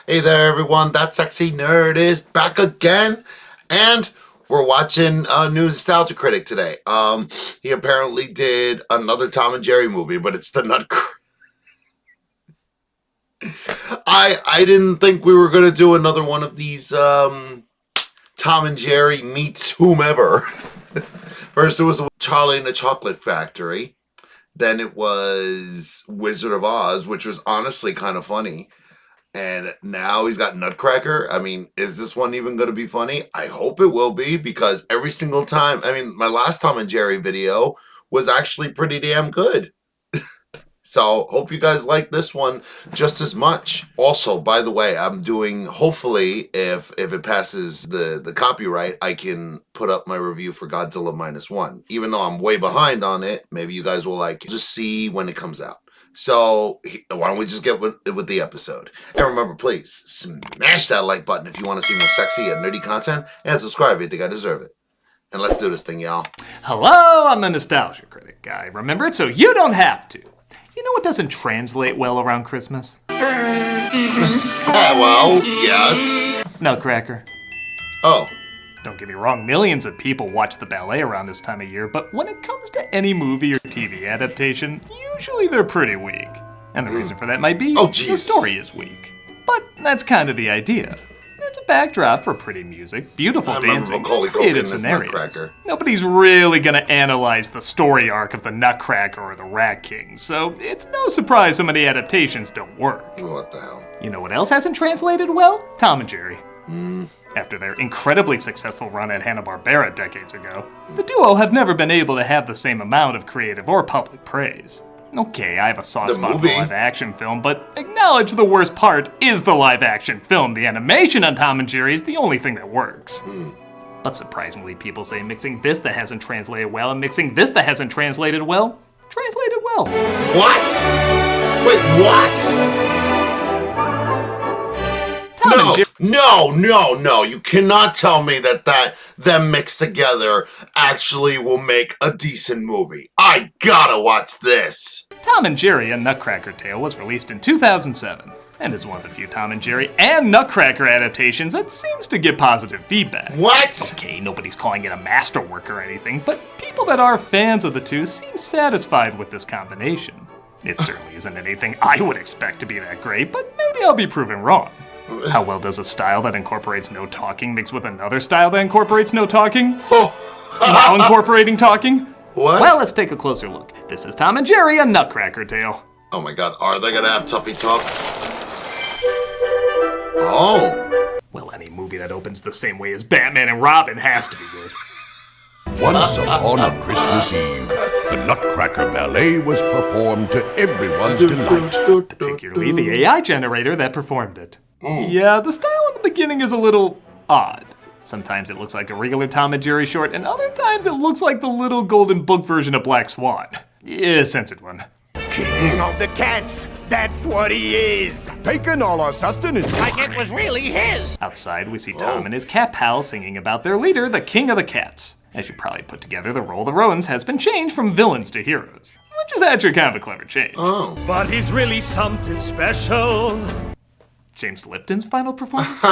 Hey there, everyone. That sexy nerd is back again, and we're watching a new nostalgia critic today. He apparently did another Tom and Jerry movie, but it's the Nutcracker. I didn't think we were gonna do another one of these Tom and Jerry meets whomever. First, it was Charlie and the Chocolate Factory. Then it was Wizard of Oz, which was honestly kind of funny. And now he's got Nutcracker. I mean, is this one even going to be funny? I hope it will be, because every single time, my last Tom and Jerry video was actually pretty damn good. So hope you guys like this one just as much. Also, by the way, I'm doing, hopefully, if it passes the copyright, I can put up my review for Godzilla -1. Even though I'm way behind on it, maybe you guys will like it. Just see when it comes out. So why don't we just get with the episode? And remember, please smash that like button if you want to see more sexy and nerdy content, and subscribe if you think I deserve it. And let's do this thing, y'all. Hello, I'm the Nostalgia Critic guy. Remember it so you don't have to. You know what doesn't translate well around Christmas? Well, yes. Nutcracker. Oh. Don't get me wrong, millions of people watch the ballet around this time of year, but when it comes to any movie or TV adaptation, usually they're pretty weak. And the reason for that might be the story is weak. But that's kind of the idea. It's a backdrop for pretty music, beautiful dancing, creative scenarios. Nobody's really gonna analyze the story arc of the Nutcracker or the Rat King, so it's no surprise so many adaptations don't work. What the hell? You know what else hasn't translated well? Tom and Jerry. After their incredibly successful run at Hanna-Barbera decades ago, the duo have never been able to have the same amount of creative or public praise. Okay, I have a soft spot for live-action film, but acknowledge the worst part is the live-action film. The animation on Tom and Jerry is the only thing that works. But surprisingly, people say mixing this that hasn't translated well and mixing this that hasn't translated well, translated well. What? Wait, what? No, you cannot tell me that them mixed together actually will make a decent movie. I gotta watch this. Tom and Jerry: A Nutcracker Tale was released in 2007, and is one of the few Tom and Jerry and Nutcracker adaptations that seems to get positive feedback. What? Okay, nobody's calling it a masterwork or anything, but people that are fans of the two seem satisfied with this combination. It certainly isn't anything I would expect to be that great, but maybe I'll be proven wrong. How well does a style that incorporates no talking mix with another style that incorporates no talking? While incorporating talking? What? Well, let's take a closer look. This is Tom and Jerry: A Nutcracker Tale. Oh my god, are they gonna have Tuffy talk? Oh. Well, any movie that opens the same way as Batman and Robin has to be good. Once upon a Christmas Eve, the Nutcracker Ballet was performed to everyone's delight. Particularly the AI generator that performed it. Yeah, the style in the beginning is a little odd. Sometimes it looks like a regular Tom and Jerry short, and other times it looks like the little golden book version of Black Swan. Yeah, censored one. King of the cats, that's what he is. Taking all our sustenance. Like it was really his. Outside, we see Tom and his cat pal singing about their leader, the King of the Cats. As you probably put together, the role of the Roans has been changed from villains to heroes, which is actually kind of a clever change. Oh. But he's really something special. James Lipton's final performance?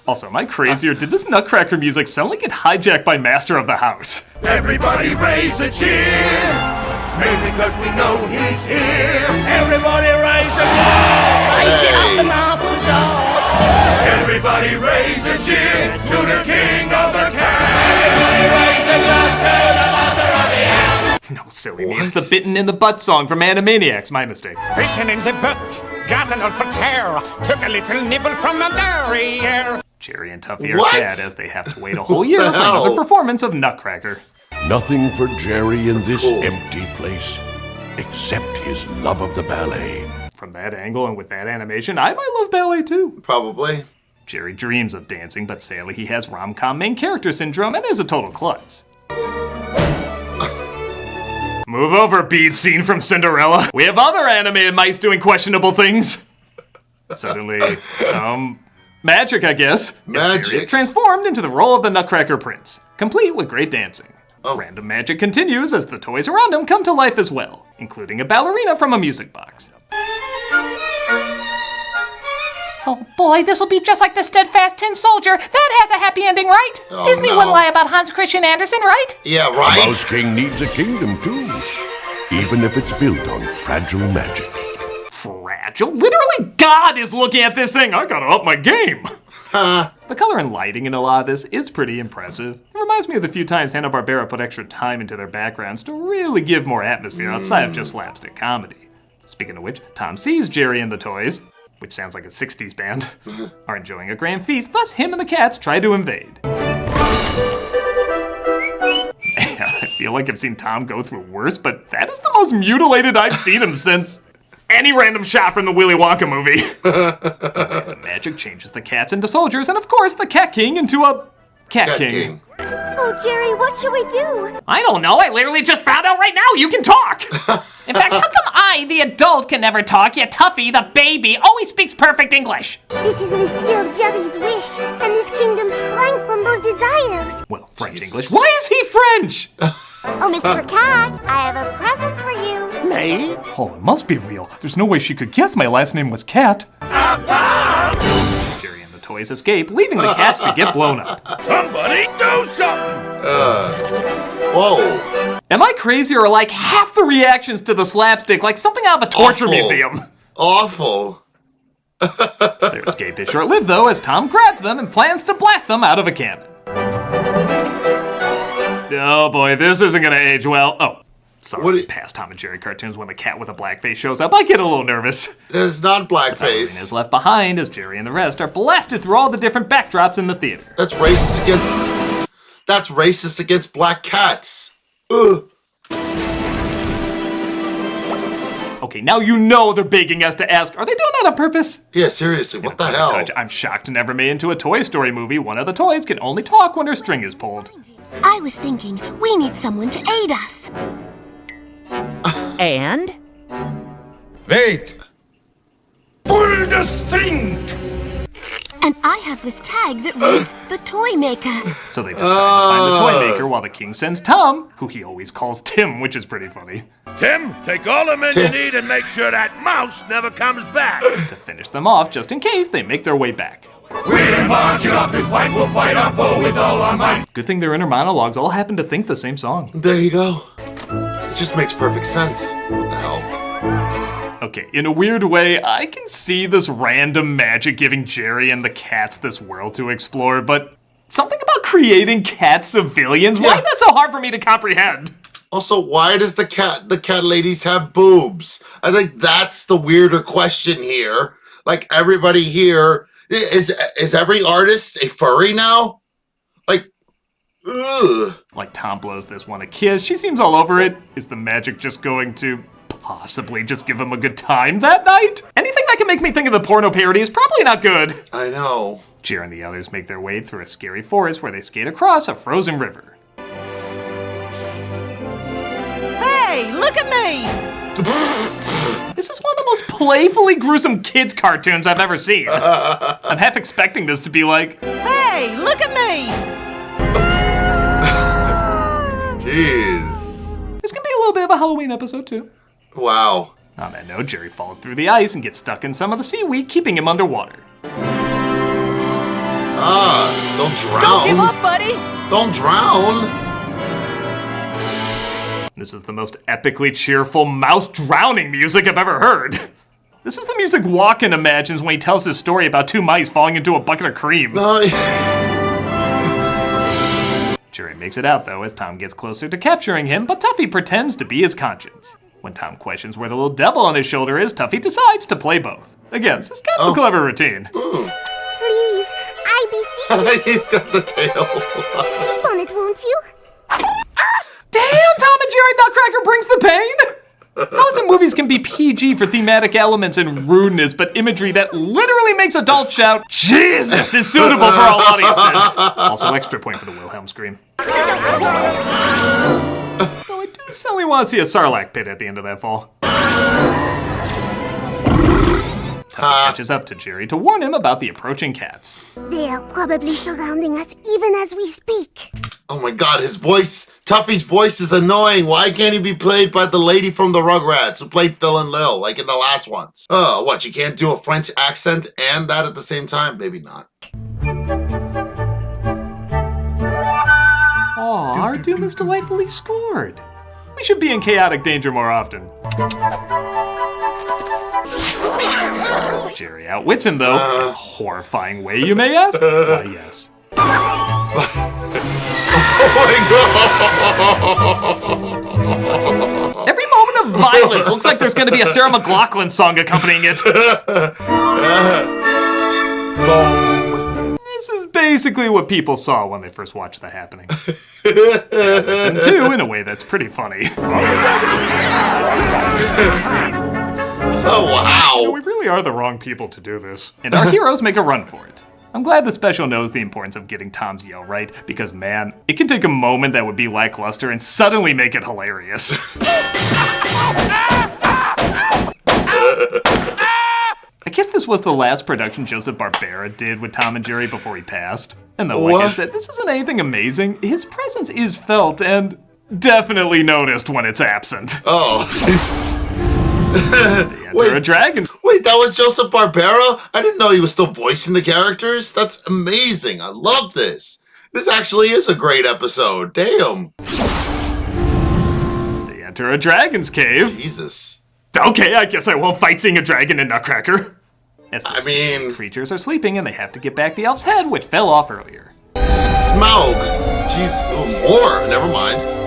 Also, am I crazy, or did this Nutcracker music sound like it hijacked by Master of the House? Everybody raise a cheer. Maybe because we know he's here. Everybody raise a glass. Raise it up and ass sauce. Everybody raise a cheer to the king of the cats. Everybody raise a glass to the master of the house. No, silly me, it's the Bitten in the Butt song from Animaniacs, my mistake. Bitten in the butt, got an for tear, took a little nibble from the derriere. Jerry and Tuffy are sad as they have to wait a whole year for another performance of Nutcracker. Nothing for Jerry in this empty place, except his love of the ballet. From that angle and with that animation, I might love ballet too. Probably. Jerry dreams of dancing, but sadly he has rom-com main character syndrome and is a total klutz. Move over, bead scene from Cinderella. We have other animated mice doing questionable things. Suddenly, magic, I guess. Magic. Jerry is transformed into the role of the Nutcracker Prince, complete with great dancing. Random magic continues as the toys around him come to life as well, including a ballerina from a music box. Oh boy, this'll be just like the Steadfast Tin Soldier. That has a happy ending, right? Oh, Disney no. wouldn't lie about Hans Christian Andersen, right? Yeah, A right? Mouse King needs a kingdom too, even if it's built on fragile magic. Fragile? Literally God is looking at this thing. I gotta up my game. The color and lighting in a lot of this is pretty impressive. It reminds me of the few times Hanna-Barbera put extra time into their backgrounds to really give more atmosphere outside of just slapstick comedy. Speaking of which, Tom sees Jerry and the toys, which sounds like a 60s band, are enjoying a grand feast, thus him and the cats try to invade. Man, I feel like I've seen Tom go through worse, but that is the most mutilated I've seen him since any random shot from the Willy Wonka movie. The magic changes the cats into soldiers, and of course the Cat King into a Cat King. Oh, Jerry, what should we do? I don't know, I literally just found out right now you can talk! In fact, how come I, the adult, can never talk, yet Tuffy, the baby, always speaks perfect English? This is Monsieur Jerry's wish, and this kingdom sprang from those desires. Well, French English. Why is he French? Oh, Mr. Cat, I have a present for you. Me? Oh, it must be real. There's no way she could guess my last name was Cat. Jerry and the toys escape, leaving the cats to get blown up. Somebody do something! Whoa. Am I crazy or like half the reactions to the slapstick like something out of a torture Awful. museum? Awful. Their escape is short-lived though, as Tom grabs them and plans to blast them out of a cannon. Oh boy, this isn't gonna age well. Oh, sorry, past Tom and Jerry cartoons when the cat with a black face shows up, I get a little nervous. It's not Ballerina blackface. is left behind as Jerry and the rest are blasted through all the different backdrops in the theater. That's racist against. That's racist against black cats. Ugh. Okay, now you know they're begging us to ask, are they doing that on purpose? Yeah, seriously, what the hell? I'm shocked never made into a Toy Story movie. One of the toys can only talk when her string is pulled. I was thinking, we need someone to aid us. And? Wait! Pull the string! And I have this tag that reads, the Toy Maker. So they decide to find the toy maker while the king sends Tom, who he always calls Tim, which is pretty funny, Tim, take all the men you need and make sure that mouse never comes back. to finish them off just in case they make their way back. We're marching off to fight, we'll fight our foe with all our might. Good thing their inner monologues all happen to think the same song. There you go. It just makes perfect sense. What the hell? Okay, in a weird way, I can see this random magic giving Jerry and the cats this world to explore, but something about creating cat civilians? Why is that so hard for me to comprehend? Also, why does the cat ladies have boobs? I think that's the weirder question here. Like, everybody here, is every artist a furry now? Like, ugh. Like Tom blows this one a kiss, she seems all over it. Is the magic just going to possibly just give him a good time that night? Anything that can make me think of the porno parody is probably not good. I know. Jer and the others make their way through a scary forest where they skate across a frozen river. Hey, look at me! This is one of the most playfully gruesome kids cartoons I've ever seen. I'm half expecting this to be like, Hey, look at me! Jeez. this can be a little bit of a Halloween episode too. Wow. On that note, Jerry falls through the ice and gets stuck in some of the seaweed, keeping him underwater. Don't drown. Don't give up, buddy! Don't drown. This is the most epically cheerful mouse drowning music I've ever heard. This is the music Walken imagines when he tells his story about two mice falling into a bucket of cream. Jerry makes it out, though, as Tom gets closer to capturing him, but Tuffy pretends to be his conscience. When Tom questions where the little devil on his shoulder is, Tuffy decides to play both. Again, this is kind of a clever routine. Please, I beseech you. He's got the tail. Sleep on it, won't you? Damn, Tom and Jerry Nutcracker brings the pain! How is it movies can be PG for thematic elements and rudeness, but imagery that literally makes adults shout, Jesus, is suitable for all audiences? Also, extra point for the Wilhelm scream. Though I do suddenly want to see a Sarlacc pit at the end of that fall. Tuffy catches up to Jerry to warn him about the approaching cats. They are probably surrounding us even as we speak. Oh my god, his voice, Tuffy's voice is annoying. Why can't he be played by the lady from the Rugrats who played Phil and Lil, like in the last ones? Oh, what, you can't do a French accent and that at the same time? Maybe not. Aw, our doom is delightfully scored. We should be in chaotic danger more often. Jerry outwits him, though, in a horrifying way, you may ask? Why, yes. Oh my god! Every moment of violence looks like there's gonna be a Sarah McLachlan song accompanying it. This is basically what people saw when they first watched The Happening. And too, in a way that's pretty funny. Oh, wow. We really are the wrong people to do this. And our heroes make a run for it. I'm glad the special knows the importance of getting Tom's yell right, because man, it can take a moment that would be lackluster and suddenly make it hilarious. I guess this was the last production Joseph Barbera did with Tom and Jerry before he passed. And though, like I said, this isn't anything amazing, his presence is felt and definitely noticed when it's absent. Oh. Wait, a dragon. Wait, that was Joseph Barbera? I didn't know he was still voicing the characters. That's amazing. I love this. This actually is a great episode. Damn. They enter a dragon's cave. Jesus. Okay, I guess I won't fight seeing a dragon in Nutcracker. As the mean, creatures are sleeping and they have to get back the elf's head, which fell off earlier. Smaug. Jeez, oh, more. Never mind.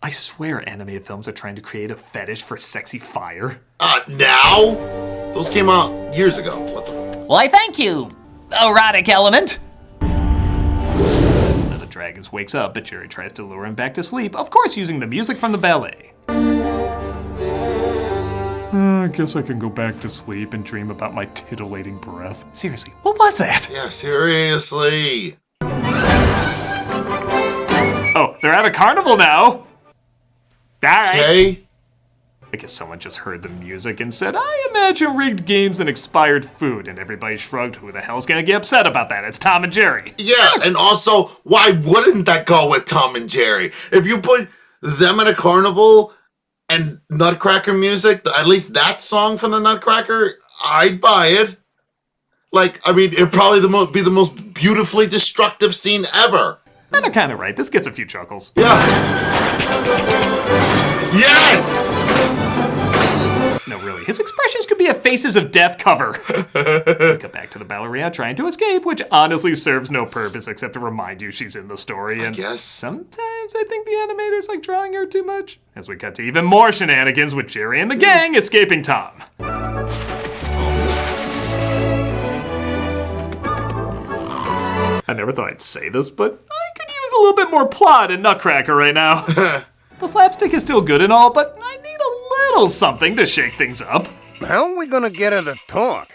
I swear animated films are trying to create a fetish for sexy fire. Now? Those came out years ago. What the? Why, thank you, erotic element. Then the dragon wakes up, but Jerry tries to lure him back to sleep, of course using the music from the ballet. I guess I can go back to sleep and dream about my titillating breath. Seriously, what was that? Yeah, seriously. Oh, they're at a carnival now. Alright. Okay. I guess someone just heard the music and said, I imagine rigged games and expired food, and everybody shrugged, who the hell's gonna get upset about that? It's Tom and Jerry. Yeah, and also, why wouldn't that go with Tom and Jerry? If you put them at a carnival and Nutcracker music, at least that song from the Nutcracker, I'd buy it. Like, I mean, it'd probably be the most beautifully destructive scene ever. And they're kind of right. This gets a few chuckles. Yeah. Yes! No, really. His expressions could be a Faces of Death cover. We cut back to the ballerina trying to escape, which honestly serves no purpose except to remind you she's in the story. And I guess. Sometimes I think the animators like drawing her too much. As we cut to even more shenanigans with Jerry and the gang escaping Tom. I never thought I'd say this, but I could use a little bit more plot in Nutcracker right now. The slapstick is still good and all, but I need a little something to shake things up. How are we gonna get her to talk?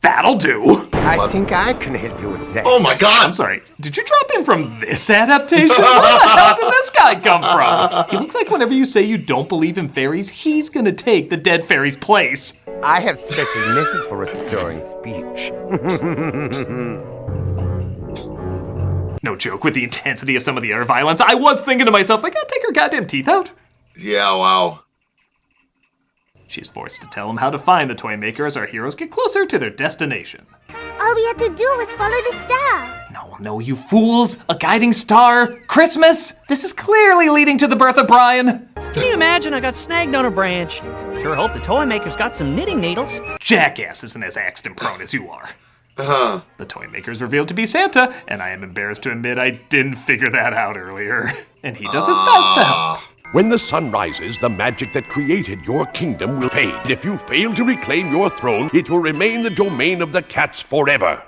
That'll do. I think I can help you with that. Oh my god! I'm sorry, did you drop in from this adaptation? Where the hell did this guy come from? He looks like whenever you say you don't believe in fairies, he's gonna take the dead fairy's place. I have special methods for restoring speech. No joke, with the intensity of some of the other violence, I was thinking to myself, I gotta take her goddamn teeth out. Yeah, wow. She's forced to tell him how to find the toy maker as our heroes get closer to their destination. All we had to do was follow the star. No, you fools! A guiding star? Christmas? This is clearly leading to the birth of Brian. Can you imagine I got snagged on a branch? Sure hope the toy maker's got some knitting needles. Jackass isn't as accident prone as you are. The toy maker is revealed to be Santa, and I am embarrassed to admit I didn't figure that out earlier. And he does his best to help. When the sun rises, the magic that created your kingdom will fade. If you fail to reclaim your throne, it will remain the domain of the cats forever.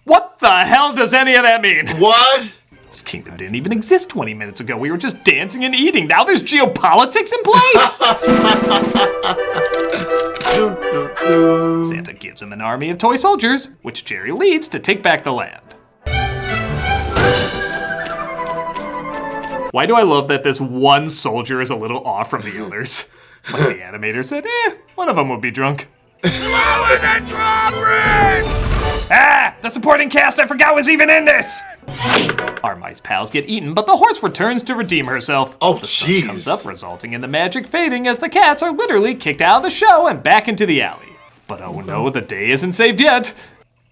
What the hell does any of that mean? What? This kingdom didn't even exist 20 minutes ago. We were just dancing and eating. Now there's geopolitics in play? Santa gives him an army of toy soldiers, which Jerry leads to take back the land. Why do I love that this one soldier is a little off from the others? Like the animator said, one of them would be drunk. Lower the drawbridge! Ah! crap! The supporting cast I forgot was even in this! Our mice pals get eaten, but the horse returns to redeem herself. Oh, the sun comes jeez. up, resulting in the magic fading as the cats are literally kicked out of the show and back into the alley. But oh no, the day isn't saved yet.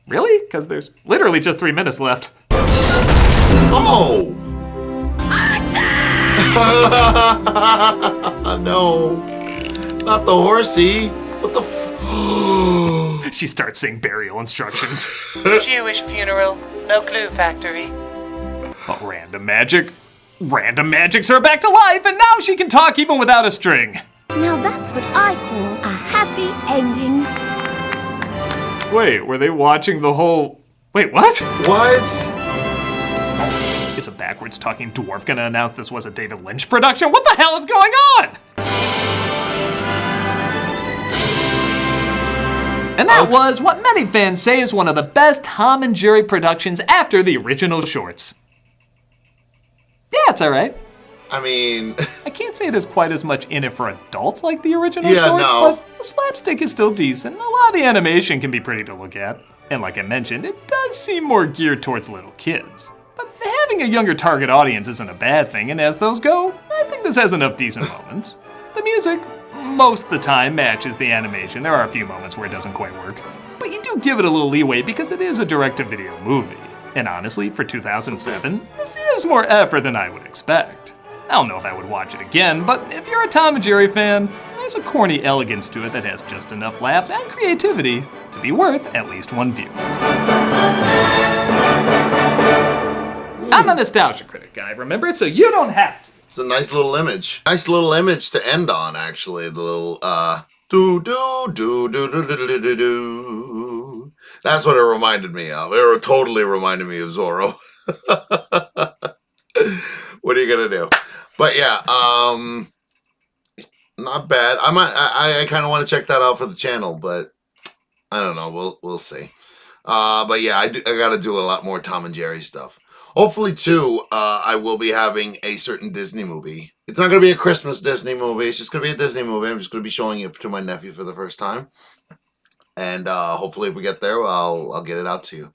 Really? Because there's literally just 3 minutes left. Oh! No. Not the horsey. What the She starts saying burial instructions. Jewish funeral, no glue factory. But random magics are back to life, and now she can talk even without a string. Now that's what I call a happy ending. Wait, were they watching the whole... Wait, what? What? Is a backwards talking dwarf gonna announce this was a David Lynch production? What the hell is going on? And that was what many fans say is one of the best Tom and Jerry productions after the original shorts. Yeah, it's alright. I mean... I can't say it has quite as much in it for adults like the original Yeah, shorts, no. but the slapstick is still decent. A lot of the animation can be pretty to look at. And like I mentioned, it does seem more geared towards little kids. But having a younger target audience isn't a bad thing, and as those go, I think this has enough decent moments. The music, most of the time, matches the animation. There are a few moments where it doesn't quite work. But you do give it a little leeway because it is a direct-to-video movie. And honestly, for 2007, this is more effort than I would expect. I don't know if I would watch it again, but if you're a Tom and Jerry fan, there's a corny elegance to it that has just enough laughs and creativity to be worth at least one view. I'm a nostalgia critic guy, remember? So you don't have to. It's a nice little image. Nice little image to end on, actually. The little, do. That's what it reminded me of. It totally reminded me of Zorro. What are you gonna do? But yeah, not bad. I kind of want to check that out for the channel, but I don't know. We'll see. But yeah, I got to do a lot more Tom and Jerry stuff. Hopefully, too, I will be having a certain Disney movie. It's not going to be a Christmas Disney movie. It's just going to be a Disney movie. I'm just going to be showing it to my nephew for the first time. And hopefully, if we get there, I'll get it out to you.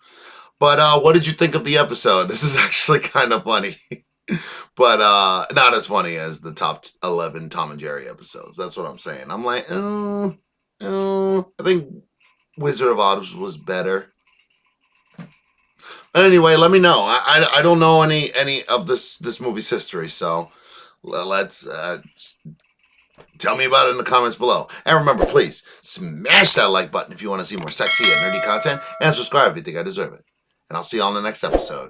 But what did you think of the episode? This is actually kind of funny. But not as funny as the top 11 Tom and Jerry episodes. That's what I'm saying. I'm like, I think Wizard of Oz was better. But anyway, let me know. I don't know any of this movie's history, so let's tell me about it in the comments below. And remember, please smash that like button if you want to see more sexy and nerdy content, and subscribe if you think I deserve it. And I'll see you all in the next episode.